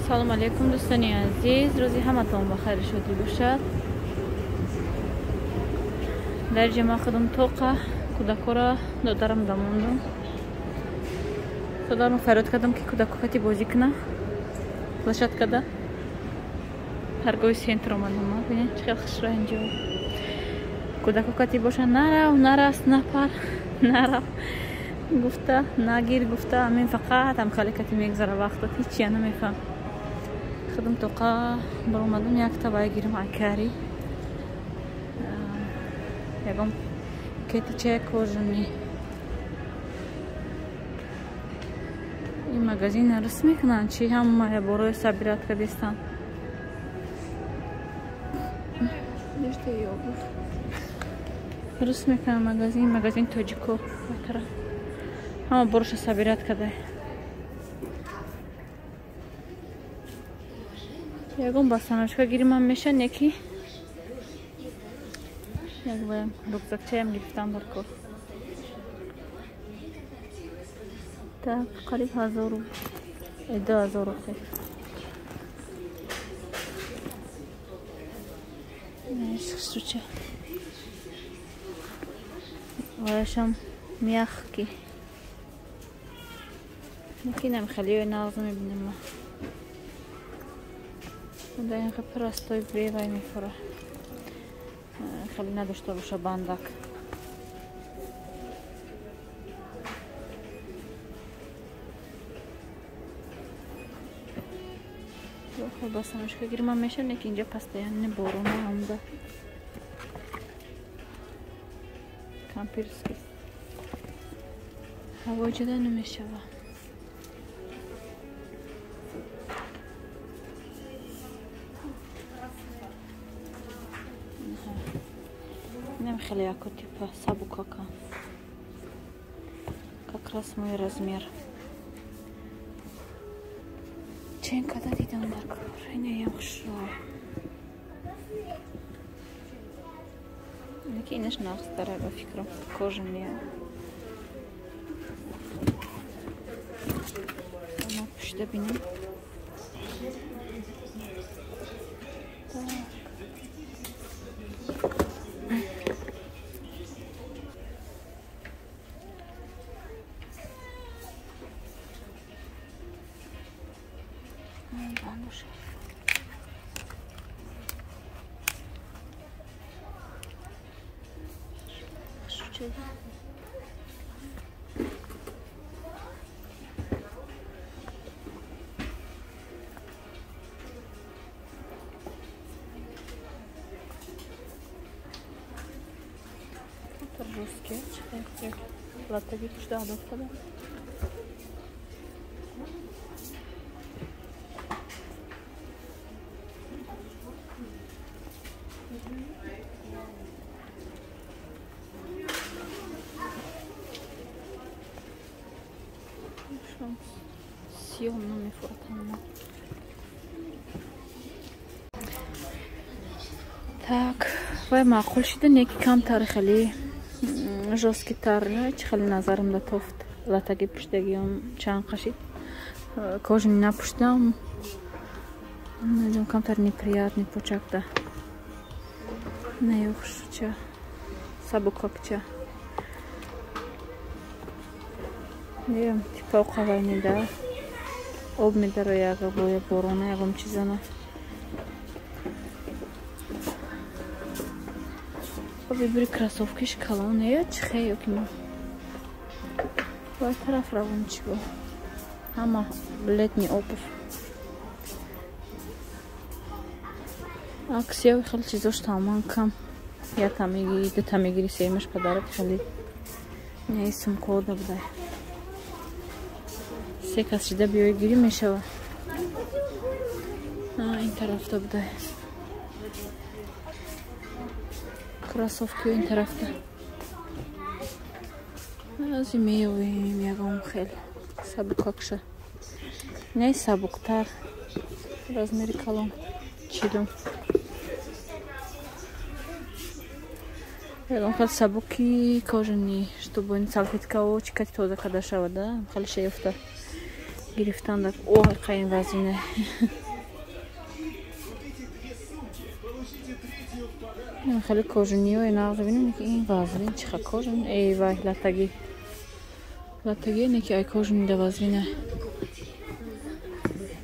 салом алейкум дӯстони азиз, рӯзи ҳаматон ба хайри шодӣ бошад. дар ҷама худам тоқа кӯдакора додарам дамондум. додарам фарёд кардам ки кӯдакоти бозӣ кина. площадкада ҳаргоҳи сентр омадам. бинед чӣ хел хушро инҷо кӯдакоти боша нарав нарас напар нарав гуфта нагир гуфта амин фақат ам халикати мегзара вақтат ҳичи я намефаҳм. худам тоқа баромадам якта вай гирам акари ягон кетичая кожаный ин магазин рус мекунанд чи ҳама борои сабиратка дестан рус мекунанд магазин тоҷико ҳама бороша сабират кадай. ягон басаночка гиримам мешан яки як ваям рюкзакчаям гирифтам дар кор. так қариб 2000 рухи. шуча ваяшам мягкий. Накинем халиёй нағзу мебинем ма. Да инқа простой бревай мефора. Хали надошта боша бандак. Хел басамашка гирман мешан, яки инҷа постоянно борона омда. Кампирский. Ҳаво ҷуда намешава. Хеле яко типа сабукака. Как раз мой размер. Ченкада дидам дар кор. Инеям хушро. Яки инаш нақс дара ба фикрам. Кожаный. Ама пушта бинам. Русские, латаги пушта адофтада. Съемно мефортано. Так, вай маъқул шуда неки камтар хеле жесткитар чи хеле назарам латофт. Латаги пуштагиам чанд қашид. Кожаный напуштам. Найдем камтар неприятный почакта. Неюхшуча. Сабукакча. Нем типа уқавайни да. об медаро яга боя борона ягом чизана. Выбери кроссовки шоколад, я чихею к нему. Вот тараф равничего. Ама летний обувь. Аксия хел чизош таман кам. Я там и ты там игри семеш подарок хели. Не исум кода бдай. Секас шида биё игри мешава. Ин тарафта бдай. Кроссовки ин тарафта. Зимеёвим ягон хел сабукакша. Не сабуктар. Размери калон. Чидум. ягон хел сабуки кожаный, чтобы салфетка очкать тоза когда шава, да? Хел шеёфта. گرفتن. اوه قایم وزینه. خیلی کاژونی و اینا ببینیم که این وزین چقدر کاژون. ای وای لاتگی اینه که ای کاژون ده وزینه.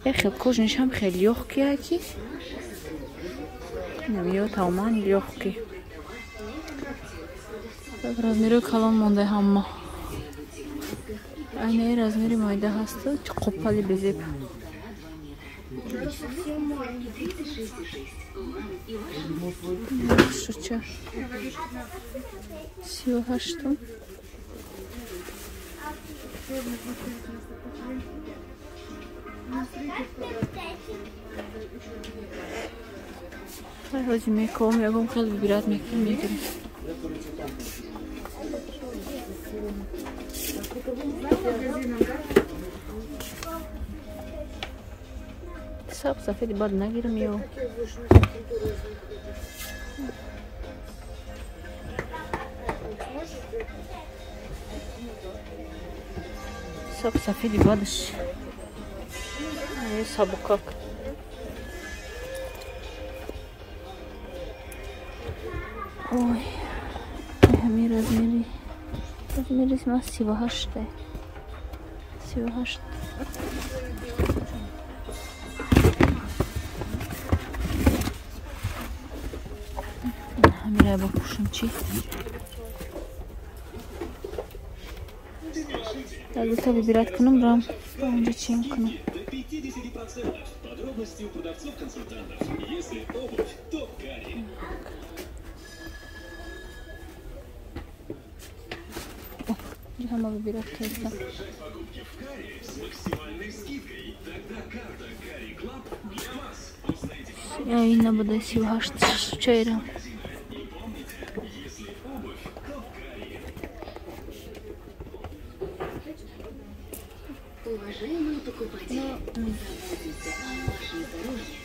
ای خیلی کاژونش هم خیلی یخکیه کی نمیاد تماما یخکی. размери калон монда ҳама айнаи размери майда ҳаст чӣ қопали безеб шуча 38 ҳоҷи меком ягон хел бибират мегирем. Саб сафеди бад нагирам ё саб сафеди бадаш ё сабукак ой ҳамин размери ма 38 ҳамира бопушам чи албатта вибират кунам рам онҷа чим кунам. Ҳама вибират кардам. Ай набуде 38 чайрам. Уважаемые покупатели, мы заботимся о вашем здоровье.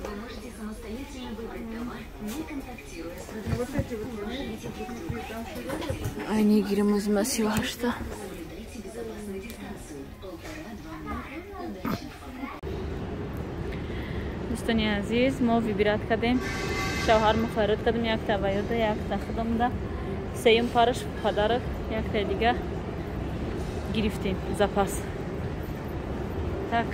Вы можете самостоятельно выбрать товар, не контактируя с продавцом. Ай не гирем из массива что? دوستانی عزیز ما ویبرات کردیم شوهر مفرد کردیم یک تا ویوده یک تا خودم ده سیم پارش پدرک یک تا دیگه گرفتیم запас так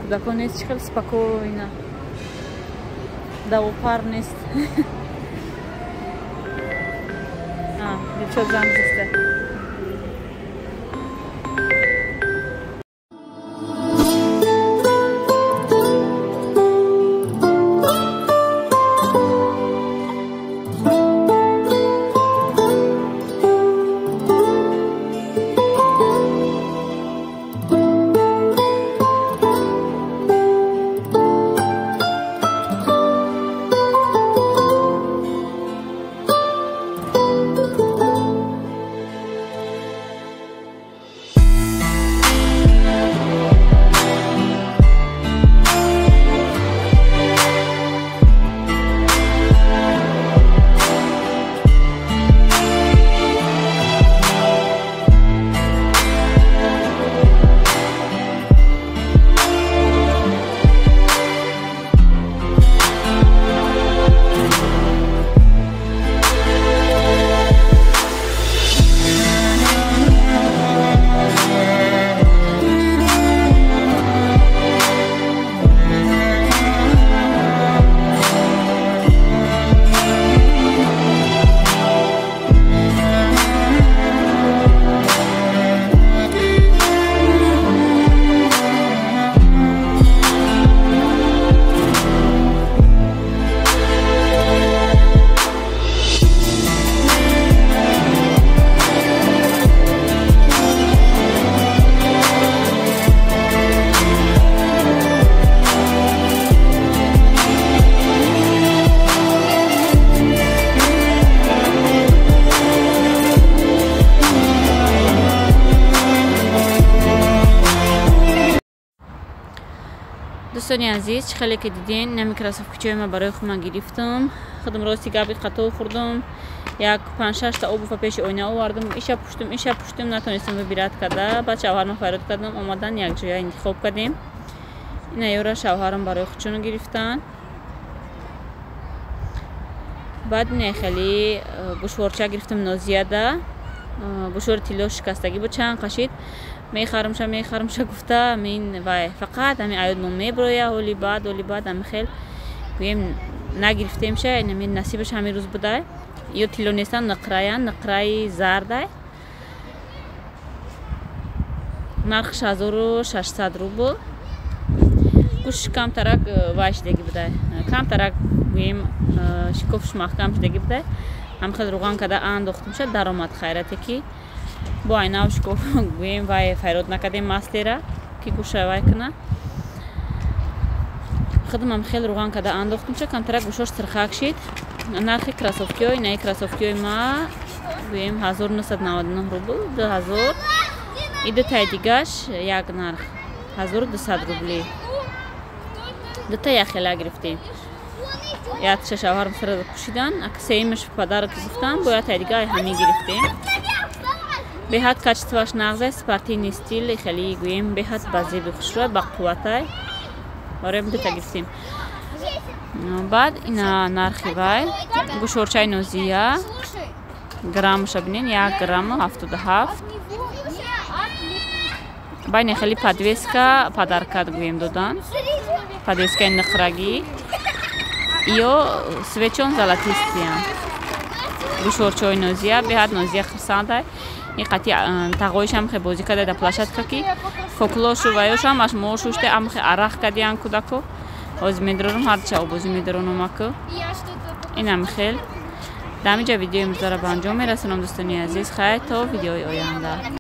кудако нест хел спокойно давопар нест девчот зам зисте دوستانی عزیز خیلی که دیدین نمی کراسوفکچوی ما برای خودم گرفتم خودم راستی گابی خطا خوردم یک 5-6 تا آب پیش آینه آوردم ایشا پشتم نتونستم ببیرد کرده بعد شوهرم فراد کردم اومدن یک جای انتخاب کردیم اینا یورا شوهرم برای خودشون گرفتن بعد نه خیلی گوشوارچه گرفتم نازیاده گوشوار تیلو شکستگی بود چند قشید میخرمش گفته من وای فقط همین عیاد ما میبرویه ولی بعد هم خیلی گویم نگرفتیم شه این من نصیبش همین روز بوده یا تیلو نیستن نقرای زرده نرخش 1600 روبل گوش کم ترک وایش دیگه بوده کم ترک گویم شکفش محکم شدگی بوده هم خیلی روغن کده انداختم شد در آمد خیرته که با اینه شکف گویم وای فیرود نکدیم مستیره که گوشه وای کنه خودم هم خیلی روغن کده انداختم شد کم ترک گوشش سرخک شد نرخ کراسوفکیوی نه کراسوفکیوی ما گویم 1999 روبل 2000 این دو تای دیگهش یک نرخ 1200 روبلی دو تا یخیله گرفتیم یک شوهرم سر پوشیدن سیمش پدر که گفتم باید تای دیگه همین گرفتیم به حد کچتواش نغزه سپارتین استیل خیلی گویم به حد بازی بخشوه با قوته برای دو تا گرفتیم بعد اینا نرخی وای گوشورچای نوزیه گرامش بینین 1 گرم 77 باید خیلی پادویسکا پدرکت گویم دادن پادویسکا نخرگی یا سویچون زلاتیستیان گوشورچای نوزیه به حد نوزیه خرسانده این قطعی تقویش هم خیلی بازی کرده در پلاشت که فکلوش و ویوش هم اش موشوشته هم خیلی عرق کردیان کودکو از میدرونم هر چه بازی میدرونم اکو این هم خیلی در اینجا ویدیو امروز را به انجام میرسونم دوستانی عزیز خیلی تا ویدیوی آینده